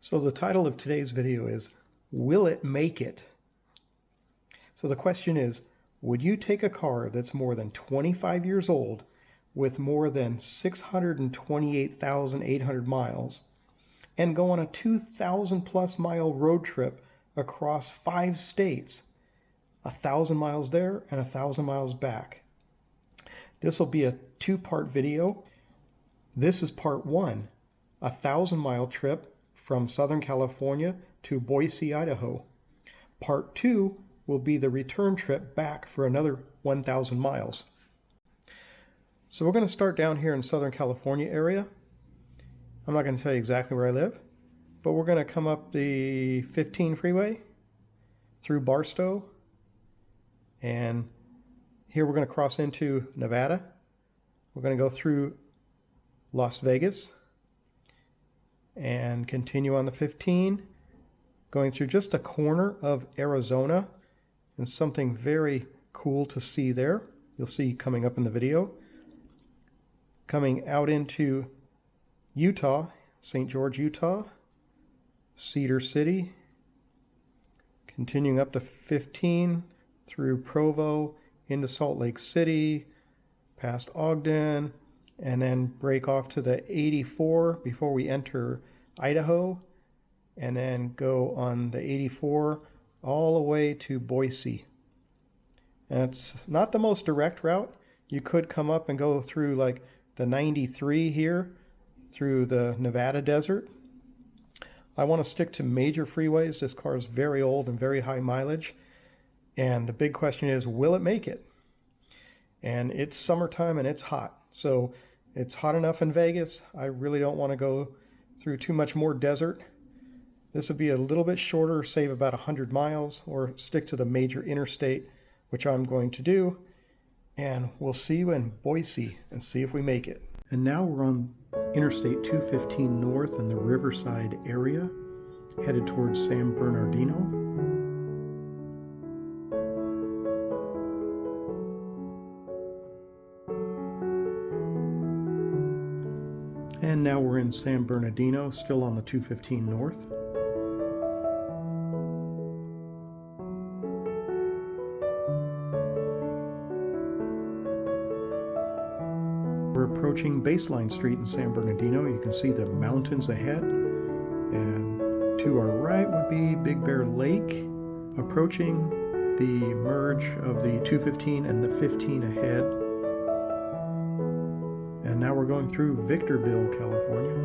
So the title of today's video is, Will it make it? So the question is, would you take a car that's more than 25 years old with more than 628,800 miles and go on a 2,000 plus mile road trip across 5 states, 1,000 miles there and 1,000 miles back? This will be a two-part video. This is part 1, a 1,000-mile trip from Southern California to Boise, Idaho. Part 2 will be the return trip back for another 1,000 miles. So we're going to start down here in Southern California area. I'm not going to tell you exactly where I live, but we're going to come up the 15 freeway through Barstow, and here we're going to cross into Nevada. We're going to go through Las Vegas and continue on the 15, going through just a corner of Arizona, and something very cool to see there. You'll see coming up in the video. Coming out into Utah, St. George, Utah, Cedar City, continuing up to 15 through Provo into Salt Lake City, past Ogden, and then break off to the 84 before we enter Idaho, and then go on the 84 all the way to Boise. And it's not the most direct route. You could come up and go through like the 93 here through the Nevada desert. I want to stick to major freeways. This car is very old and very high mileage, and the big question is, will it make it? And it's summertime and it's hot, so it's hot enough in Vegas. I really don't want to go through too much more desert. This would be a little bit shorter, save about 100 miles, or stick to the major interstate, which I'm going to do. And we'll see you in Boise and see if we make it. And now we're on Interstate 215 North in the Riverside area, headed towards San Bernardino. And now we're in San Bernardino, still on the 215 North. We're approaching Baseline Street in San Bernardino. You can see the mountains ahead, and to our right would be Big Bear Lake. Approaching the merge of the 215 and the 15 ahead. And now we're going through Victorville, California.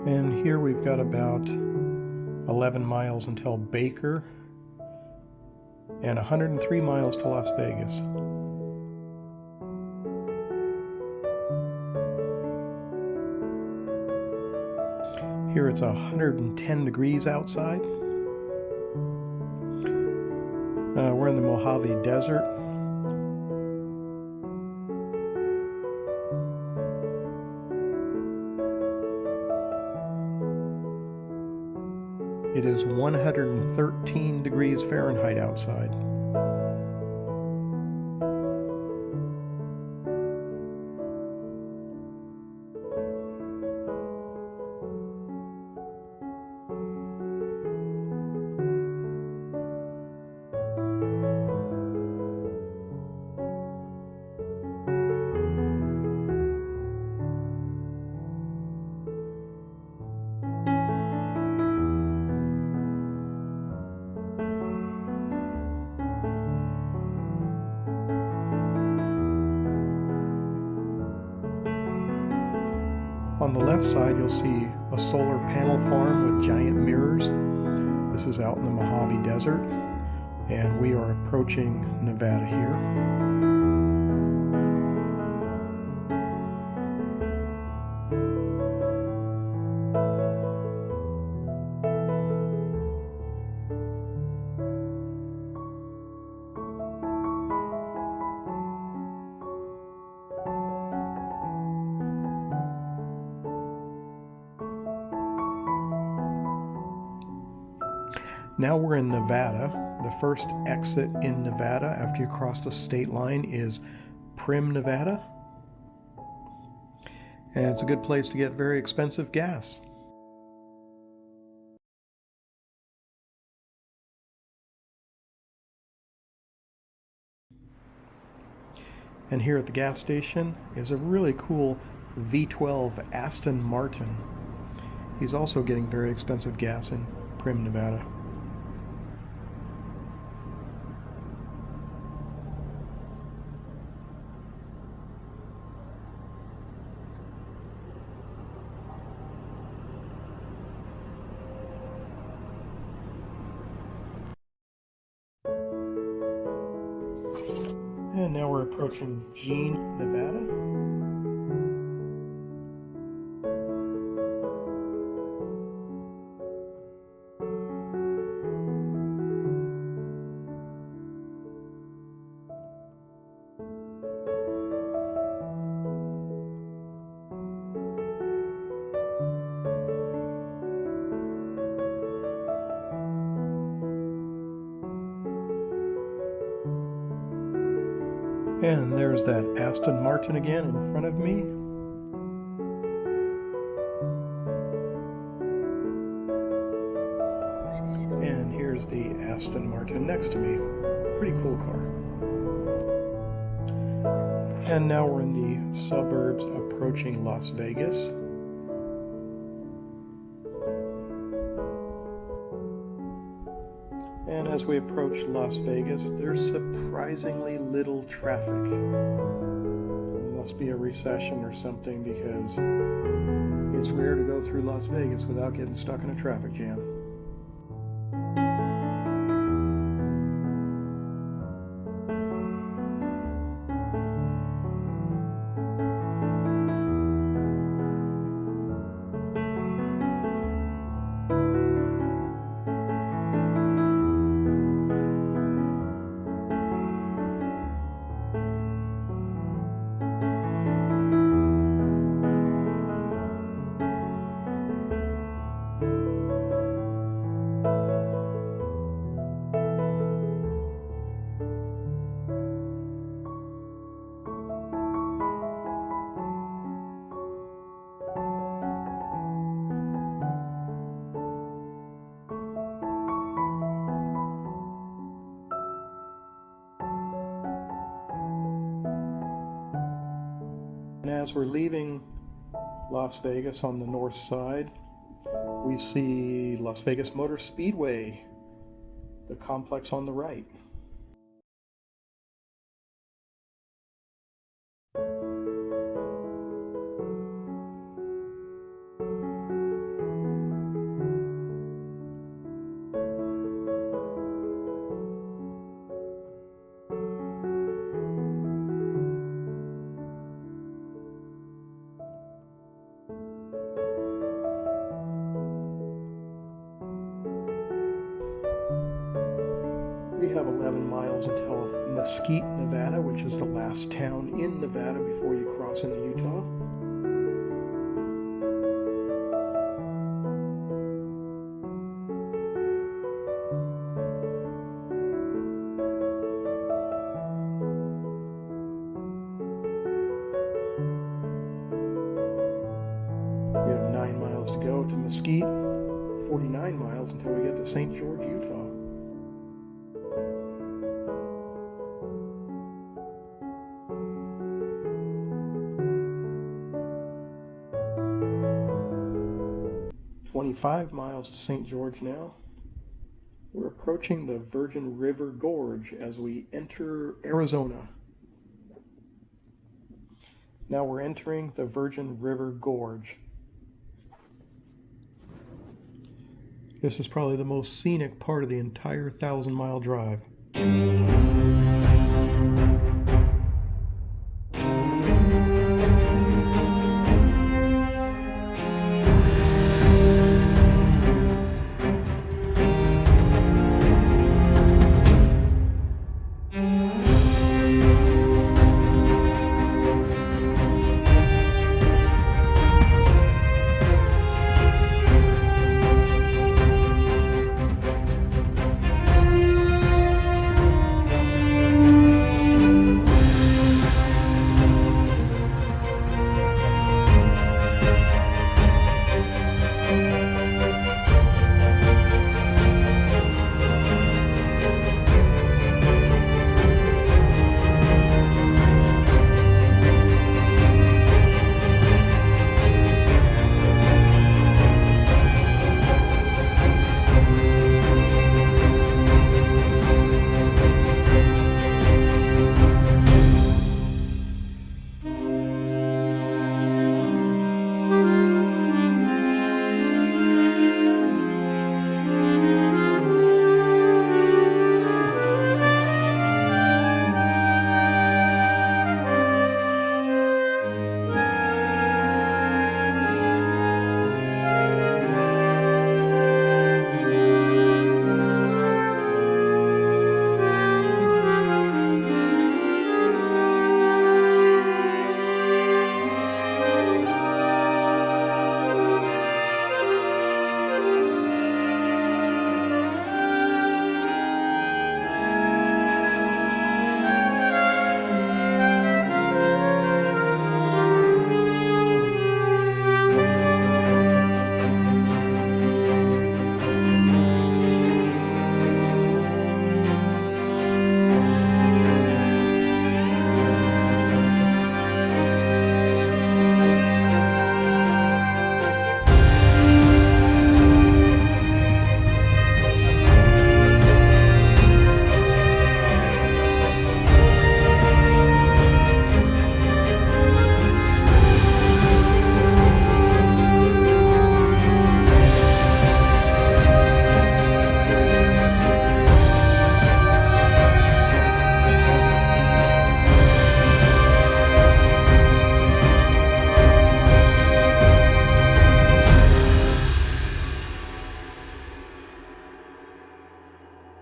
And here we've got about 11 miles until Baker and 103 miles to Las Vegas. Here it's 110 degrees outside. in the Mojave Desert. It is 113 degrees Fahrenheit outside. On the left side, you'll see a solar panel farm with giant mirrors. This is out in the Mojave Desert, and we are approaching Nevada here. Now we're in Nevada. The first exit in Nevada after you cross the state line is Primm, Nevada. And it's a good place to get very expensive gas. And here at the gas station is a really cool V12 Aston Martin. He's also getting very expensive gas in Primm, Nevada. And now we're approaching Jean, Nevada. And there's that Aston Martin again in front of me. And here's the Aston Martin next to me. Pretty cool car. And now we're in the suburbs approaching Las Vegas. And as we approach Las Vegas, there's surprisingly little traffic. It must be a recession or something, because it's rare to go through Las Vegas without getting stuck in a traffic jam. And as we're leaving Las Vegas on the north side, we see Las Vegas Motor Speedway, the complex on the right. We have 11 miles until Mesquite, Nevada, which is the last town in Nevada before you cross into Utah. We have 9 miles to go to Mesquite, 49 miles until we get to St. George, Utah. "25 miles to St. George now. We're approaching the Virgin River Gorge as we enter Arizona. Now we're entering the Virgin River Gorge. This is probably the most scenic part of the entire 1,000-mile drive.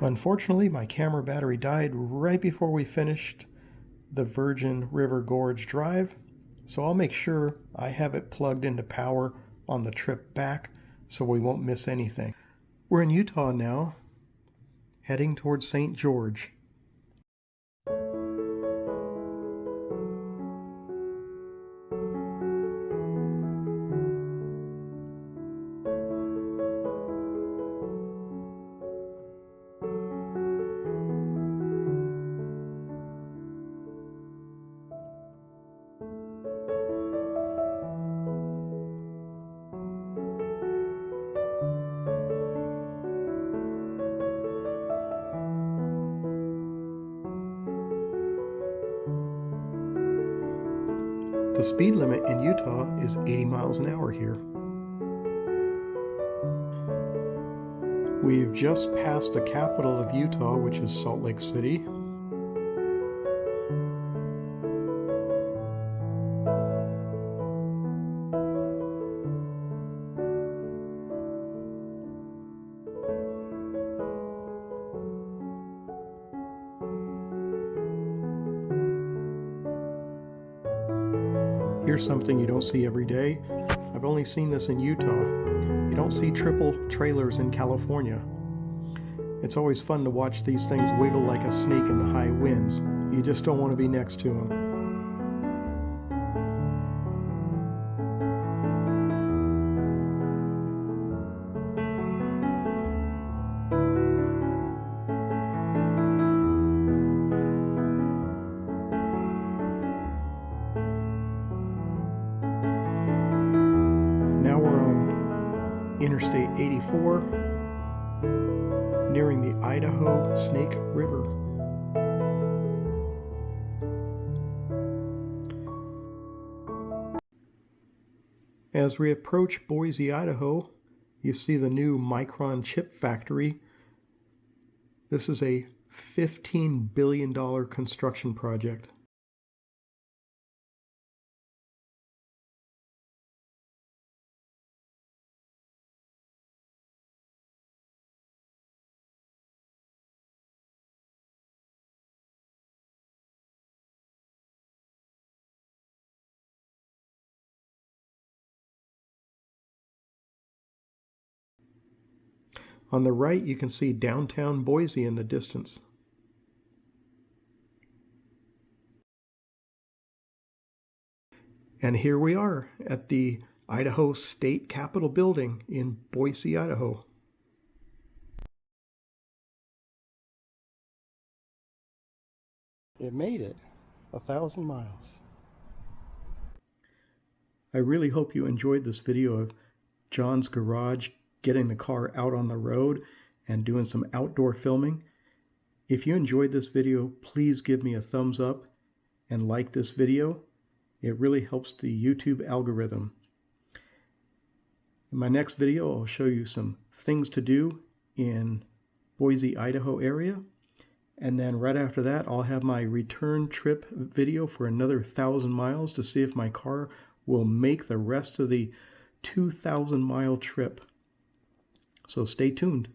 Unfortunately, my camera battery died right before we finished the Virgin River Gorge drive, so I'll make sure I have it plugged into power on the trip back so we won't miss anything. We're in Utah now, heading towards St. George. The speed limit in Utah is 80 miles an hour here. We've just passed the capital of Utah, which is Salt Lake City. Here's something you don't see every day. I've only seen this in Utah. You don't see triple trailers in California. It's always fun to watch these things wiggle like a snake in the high winds. You just don't want to be next to them. Now we're on Interstate 84, nearing the Idaho Snake River. As we approach Boise, Idaho, you see the new Micron chip factory. This is a $15 billion construction project. On the right, you can see downtown Boise in the distance. And here we are at the Idaho State Capitol building in Boise, Idaho. It made it 1,000 miles. I really hope you enjoyed this video of John's garage getting the car out on the road and doing some outdoor filming. If you enjoyed this video, please give me a thumbs up and like this video. It really helps the YouTube algorithm. In my next video, I'll show you some things to do in Boise, Idaho area. And then right after that, I'll have my return trip video for another 1,000 miles to see if my car will make the rest of the 2,000-mile trip. So stay tuned.